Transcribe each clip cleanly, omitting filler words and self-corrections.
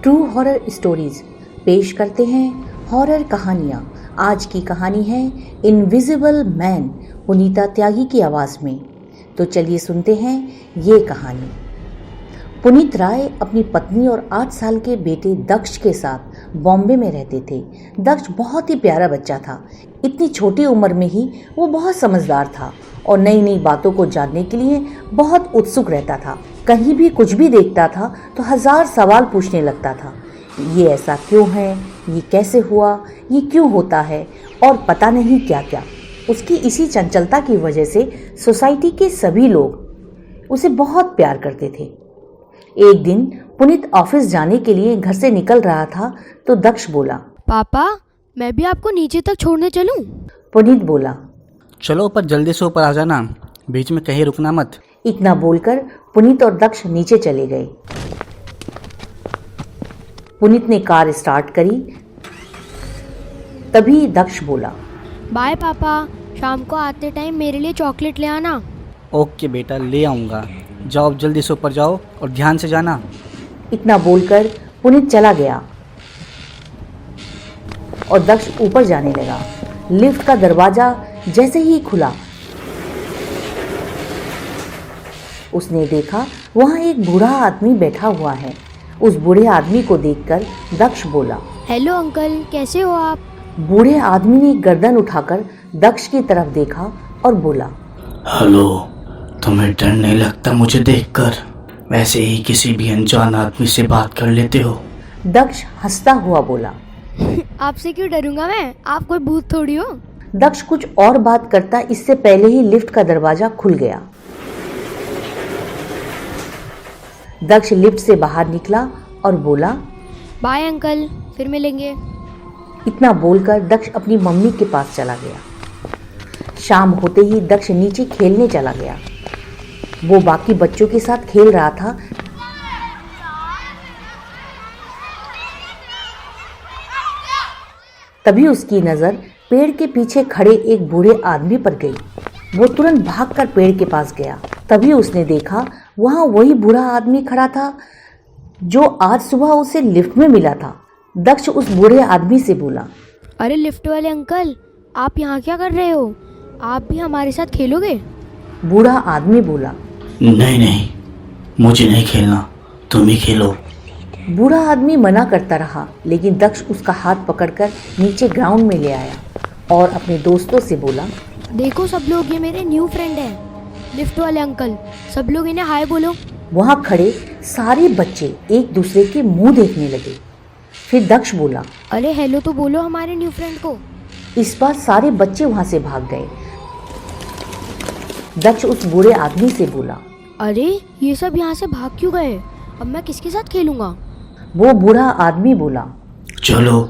True horror stories पेश करते हैं हॉरर कहानियाँ। आज की कहानी है इनविजिबल मैन, पुनीता त्यागी की आवाज़ में। तो चलिए सुनते हैं ये कहानी। पुनीत राय अपनी पत्नी और 8 साल के बेटे दक्ष के साथ बॉम्बे में रहते थे। दक्ष बहुत ही प्यारा बच्चा था। इतनी छोटी उम्र में ही वो बहुत समझदार था और नई नई बातों को जानने के लिए बहुत उत्सुक रहता था। कहीं भी कुछ भी देखता था तो 1000 सवाल पूछने लगता था। ये ऐसा क्यों है, ये कैसे हुआ, ये क्यों होता है और पता नहीं क्या क्या। उसकी इसी चंचलता की वजह से सोसाइटी के सभी लोग उसे बहुत प्यार करते थे। एक दिन पुनीत ऑफिस जाने के लिए घर से निकल रहा था तो दक्ष बोला, पापा मैं भी आपको नीचे तक छोड़ने चलूं? पुनीत बोला, चलो पर जल्दी से ऊपर आ जाना, बीच में कहीं रुकना मत। इतना बोलकर पुनीत और दक्ष नीचे चले गए। पुनीत ने कार स्टार्ट करी। तभी दक्ष बोला, बाय पापा, शाम को आते टाइम मेरे लिए चॉकलेट ले आना। ओके बेटा, ले आऊँगा। जाओ जल्दी से ऊपर जाओ और ध्यान से जाना। इतना बोलकर पुनीत चला गया और दक्ष ऊपर जाने लगा। लिफ्ट का दरवाजा जैसे ही खुला उसने देखा वहां एक बूढ़ा आदमी बैठा हुआ है। उस बूढ़े आदमी को देखकर दक्ष बोला, हेलो अंकल, कैसे हो आप? बूढ़े आदमी ने गर्दन उठाकर दक्ष की तरफ देखा और बोला, हेलो, तुम्हें डर नहीं लगता मुझे देखकर? वैसे ही किसी भी अनजान आदमी से बात कर लेते हो। दक्ष हंसता हुआ बोला, आपसे क्यों डरूंगा मैं? आप कोई भूत थोड़ी हो। दक्ष कुछ और बात करता इससे पहले ही लिफ्ट का दरवाजा खुल गया। दक्ष लिफ्ट से बाहर निकला और बोला, बाय अंकल, फिर मिलेंगे। इतना बोलकर दक्ष अपनी मम्मी के पास चला गया। शाम होते ही दक्ष नीचे खेलने चला गया। वो बाकी बच्चों के साथ खेल रहा था। तभी उसकी नजर पेड़ के पीछे खड़े एक बूढ़े आदमी पर गई। वो तुरंत भागकर पेड़ के पास गया। तभी उसने देखा वहां वही बूढ़ा आदमी खड़ा था जो आज सुबह उसे लिफ्ट में मिला था। दक्ष उस बूढ़े आदमी से बोला, अरे लिफ्ट वाले अंकल, आप यहाँ क्या कर रहे हो? आप भी हमारे साथ खेलोगे? बूढ़ा आदमी बोला, नहीं नहीं, मुझे नहीं खेलना, तुम ही खेलो। बूढ़ा आदमी मना करता रहा, लेकिन दक्ष उसका हाथ पकड़कर नीचे ग्राउंड में ले आया और अपने दोस्तों से बोला, देखो सब लोग, ये मेरे न्यू फ्रेंड हैं, लिफ्ट वाले अंकल। सब लोग इन्हें हाय बोलो। वहां खड़े सारे बच्चे एक दूसरे के मुंह देखने लगे। फिर दक्ष बोला, अरे हेलो तो बोलो हमारे न्यू फ्रेंड को। इस बार सारे बच्चे वहां से भाग गए। दक्ष उस बूढ़े आदमी से बोला, अरे ये सब यहाँ से भाग क्यों गए? अब मैं किसके साथ खेलूंगा? वो बूढ़ा आदमी बोला, चलो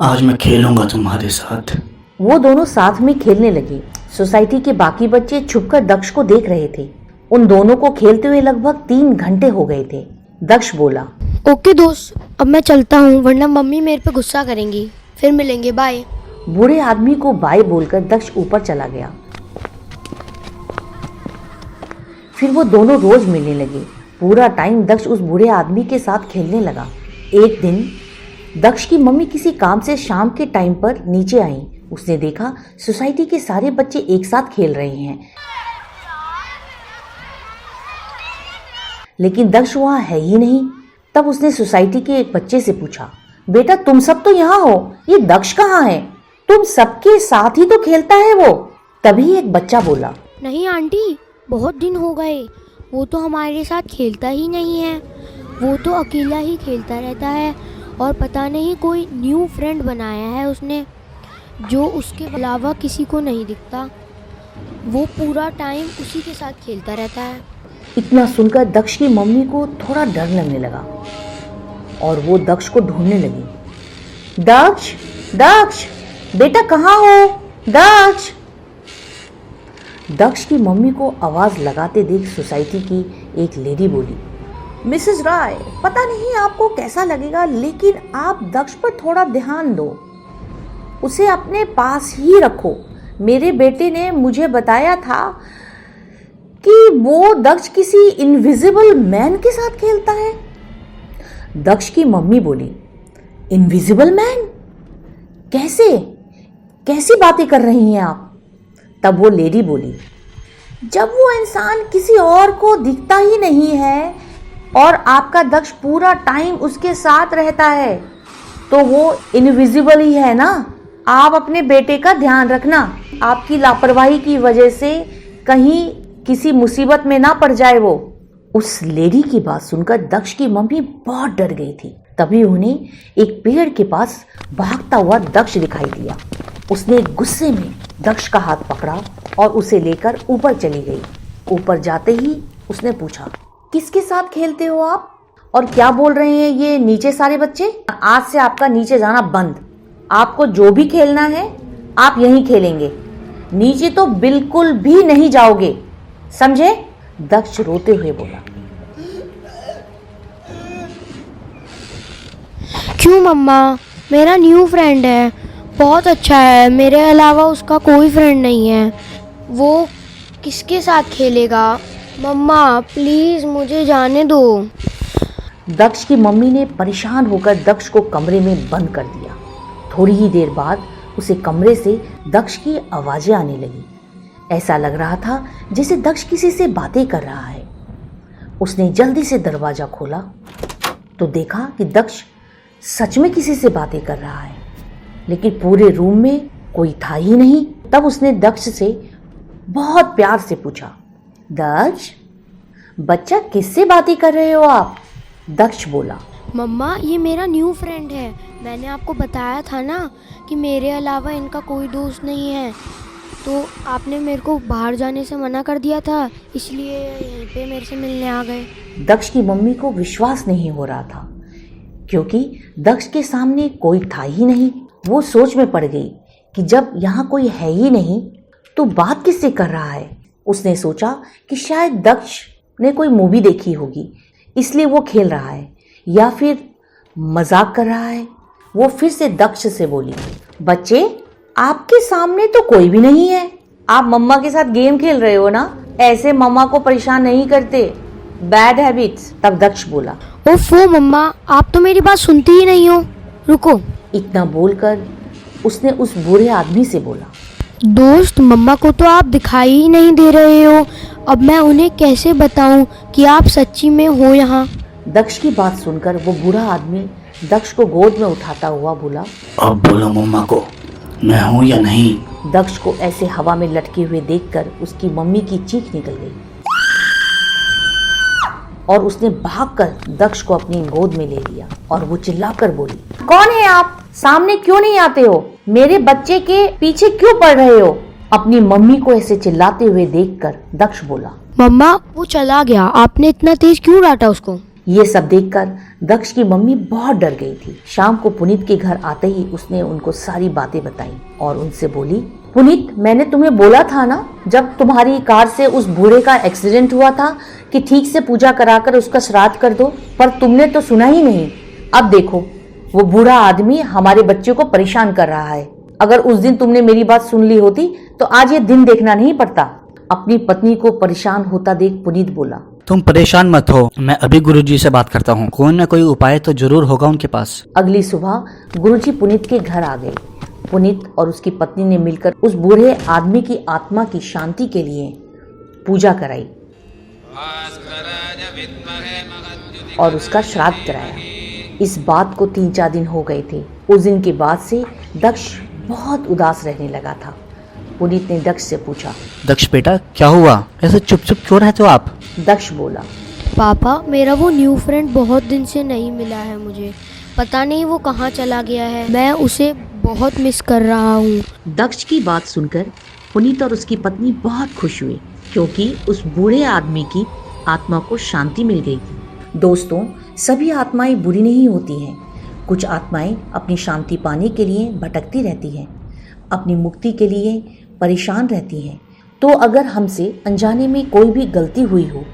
आज मैं खेलूंगा तुम्हारे साथ। वो दोनों साथ में खेलने लगे। सोसाइटी के बाकी बच्चे छुपकर दक्ष को देख रहे थे। उन दोनों को खेलते हुए लगभग 3 घंटे हो गए थे। दक्ष बोला, ओके दोस्त, अब मैं चलता हूँ वरना मम्मी मेरे पे गुस्सा करेंगी। फिर मिलेंगे, बाय। बूढ़े आदमी को बाय बोलकर दक्ष ऊपर चला गया। फिर वो दोनों रोज मिलने लगे। पूरा टाइम दक्ष उस बूढ़े आदमी के साथ खेलने लगा। एक दिन दक्ष की मम्मी किसी काम से शाम के टाइम पर नीचे आई। उसने देखा सोसाइटी के सारे बच्चे एक साथ खेल रहे हैं, लेकिन दक्ष वहां है ही नहीं। तब उसने सोसाइटी के एक बच्चे से पूछा, बेटा तुम सब तो यहाँ हो, ये दक्ष कहाँ है? तुम सबके साथ ही तो खेलता है वो। तभी एक बच्चा बोला, नहीं आंटी, बहुत दिन हो गए, वो तो हमारे साथ खेलता ही नहीं है। वो तो अकेला ही खेलता रहता है और पता नहीं कोई न्यू फ्रेंड बनाया है उसने, जो उसके अलावा किसी को नहीं दिखता। वो पूरा टाइम उसी के साथ खेलता रहता है। इतना सुनकर दक्ष की मम्मी को थोड़ा डर लगने लगा और वो दक्ष को ढूंढने लगी। दक्ष, दक्ष बेटा कहाँ हो? दक्ष। दक्ष की मम्मी को आवाज लगाते देख सोसाइटी की एक लेडी बोली, मिसेस राय, पता नहीं आपको कैसा लगेगा, लेकिन आप दक्ष पर थोड़ा ध्यान दो, उसे अपने पास ही रखो। मेरे बेटे ने मुझे बताया था कि वो दक्ष किसी इनविजिबल मैन के साथ खेलता है। दक्ष की मम्मी बोली, इनविजिबल मैन? कैसे कैसी बातें कर रही हैं आप? तब वो लेडी बोली, जब वो इंसान किसी और को दिखता ही नहीं है और आपका दक्ष पूरा टाइम उसके साथ रहता है तो वो इनविजिबल ही है ना। आप अपने बेटे का ध्यान रखना, आपकी लापरवाही की वजह से कहीं किसी मुसीबत में ना पड़ जाए वो। उस लेडी की बात सुनकर दक्ष की मम्मी बहुत डर गई थी। तभी उन्हें एक पेड़ के पास भागता हुआ दक्ष दिखाई दिया। उसने गुस्से में दक्ष का हाथ पकड़ा और उसे लेकर ऊपर चली गई। ऊपर जाते ही उसने पूछा, किसके साथ खेलते हो आप और क्या बोल रहे हैं ये नीचे सारे बच्चे? आज से आपका नीचे जाना बंद। आपको जो भी खेलना है आप यहीं खेलेंगे, नीचे तो बिल्कुल भी नहीं जाओगे, समझे? दक्ष रोते हुए बोला। क्यों मम्मा? मेरा न्यू फ्रेंड है, बहुत अच्छा है, मेरे अलावा उसका कोई फ्रेंड नहीं है, वो किसके साथ खेलेगा? मम्मा प्लीज़ मुझे जाने दो। दक्ष की मम्मी ने परेशान होकर दक्ष को कमरे में बंद कर दिया। थोड़ी ही देर बाद उसे कमरे से दक्ष की आवाज़ें आने लगी। ऐसा लग रहा था जैसे दक्ष किसी से बातें कर रहा है। उसने जल्दी से दरवाज़ा खोला तो देखा कि दक्ष सच में किसी से बातें कर रहा है, लेकिन पूरे रूम में कोई था ही नहीं। तब उसने दक्ष से बहुत प्यार से पूछा, दक्ष बच्चा किससे बातें कर रहे हो आप? दक्ष बोला, मम्मा ये मेरा न्यू फ्रेंड है, मैंने आपको बताया था ना कि मेरे अलावा इनका कोई दोस्त नहीं है, तो आपने मेरे को बाहर जाने से मना कर दिया था, इसलिए यहीं पे मेरे से मिलने आ गए। दक्ष की मम्मी को विश्वास नहीं हो रहा था क्योंकि दक्ष के सामने कोई था ही नहीं। वो सोच में पड़ गई कि जब यहाँ कोई है ही नहीं तो बात किससे कर रहा है। उसने सोचा कि शायद दक्ष ने कोई मूवी देखी होगी इसलिए वो खेल रहा है या फिर मजाक कर रहा है। वो फिर से दक्ष से बोली, बच्चे आपके सामने तो कोई भी नहीं है, आप मम्मा के साथ गेम खेल रहे हो ना, ऐसे मम्मा को परेशान नहीं करते, बैड हैबिट्स। तब दक्ष बोला, ओफो मम्मा आप तो मेरी बात सुनती ही नहीं हो, रुको। इतना बोलकर उसने उस बूढ़े आदमी से बोला, दोस्त मम्मा को तो आप दिखाई ही नहीं दे रहे हो, अब मैं उन्हें कैसे बताऊं कि आप सच्ची में हो यहाँ? दक्ष की बात सुनकर वो बूढ़ा आदमी दक्ष को गोद में उठाता हुआ बोला, अब बोलो मम्मा को मैं हूँ या नहीं? दक्ष को ऐसे हवा में लटके हुए देखकर उसकी मम्मी की चीख निकल गई और उसने भागकर दक्ष को अपनी गोद में ले लिया और वो चिल्लाकर बोली, कौन है आप? सामने क्यों नहीं आते हो? मेरे बच्चे के पीछे क्यों पड़ रहे हो? अपनी मम्मी को ऐसे चिल्लाते हुए देखकर दक्ष बोला, मम्मा वो चला गया, आपने इतना तेज क्यों डांटा उसको? ये सब देखकर दक्ष की मम्मी बहुत डर गई थी। शाम को पुनीत के घर आते ही उसने उनको सारी बातें बताई और उनसे बोली, पुनीत मैंने तुम्हें बोला था ना जब तुम्हारी कार से उस बूढ़े का एक्सीडेंट हुआ था कि ठीक से पूजा कराकर उसका श्राद्ध कर दो, पर तुमने तो सुना ही नहीं। अब देखो वो बूढ़ा आदमी हमारे बच्चे को परेशान कर रहा है। अगर उस दिन तुमने मेरी बात सुन ली होती तो आज ये दिन देखना नहीं पड़ता। अपनी पत्नी को परेशान होता देख पुनीत बोला, तुम परेशान मत हो, मैं अभी गुरुजी से बात करता हूँ, कोई ना कोई उपाय तो जरूर होगा उनके पास। अगली सुबह गुरुजी पुनीत के घर आ गए। पुनीत और उसकी पत्नी ने मिलकर उस बूढ़े आदमी की आत्मा की शांति के लिए पूजा कराई और उसका श्राद्ध कराया। इस बात को 3-4 दिन हो गए थे। उस दिन के बाद से दक्ष बहुत उदास रहने लगा था। पुनीत ने दक्ष से पूछा, दक्ष बेटा क्या हुआ, ऐसे चुप चुप क्यों रहते हो आप? दक्ष बोला, पापा मेरा वो न्यू फ्रेंड बहुत दिन से नहीं मिला है, मुझे पता नहीं वो कहाँ चला गया है, मैं उसे बहुत मिस कर रहा हूँ। दक्ष की बात सुनकर पुनीत और उसकी पत्नी बहुत खुश हुए क्योंकि उस बूढ़े आदमी की आत्मा को शांति मिल गई थी। दोस्तों, सभी आत्माएं बुरी नहीं होती हैं। कुछ आत्माएं अपनी शांति पाने के लिए भटकती रहती हैं, अपनी मुक्ति के लिए परेशान रहती हैं। तो अगर हमसे अनजाने में कोई भी गलती हुई हो,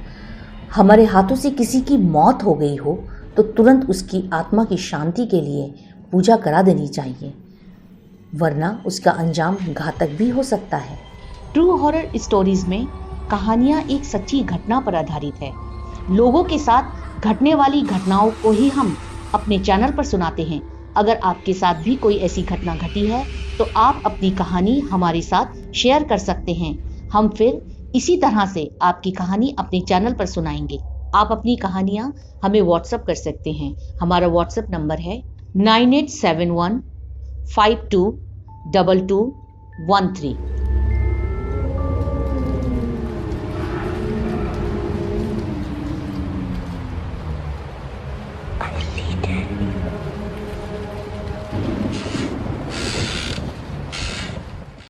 हमारे हाथों से किसी की मौत हो गई हो, तो तुरंत उसकी आत्मा की शांति के लिए पूजा करा देनी चाहिए, वरना उसका अंजाम घातक भी हो सकता है। ट्रू हॉरर स्टोरीज में कहानियाँ एक सच्ची घटना पर आधारित है। लोगों के साथ घटने वाली घटनाओं को ही हम अपने चैनल पर सुनाते हैं। अगर आपके साथ भी कोई ऐसी घटना घटी है तो आप अपनी कहानी हमारे साथ शेयर कर सकते हैं। हम फिर इसी तरह से आपकी कहानी अपने चैनल पर सुनाएंगे। आप अपनी कहानियां हमें व्हाट्सएप कर सकते हैं। हमारा व्हाट्सएप नंबर है 9871522213।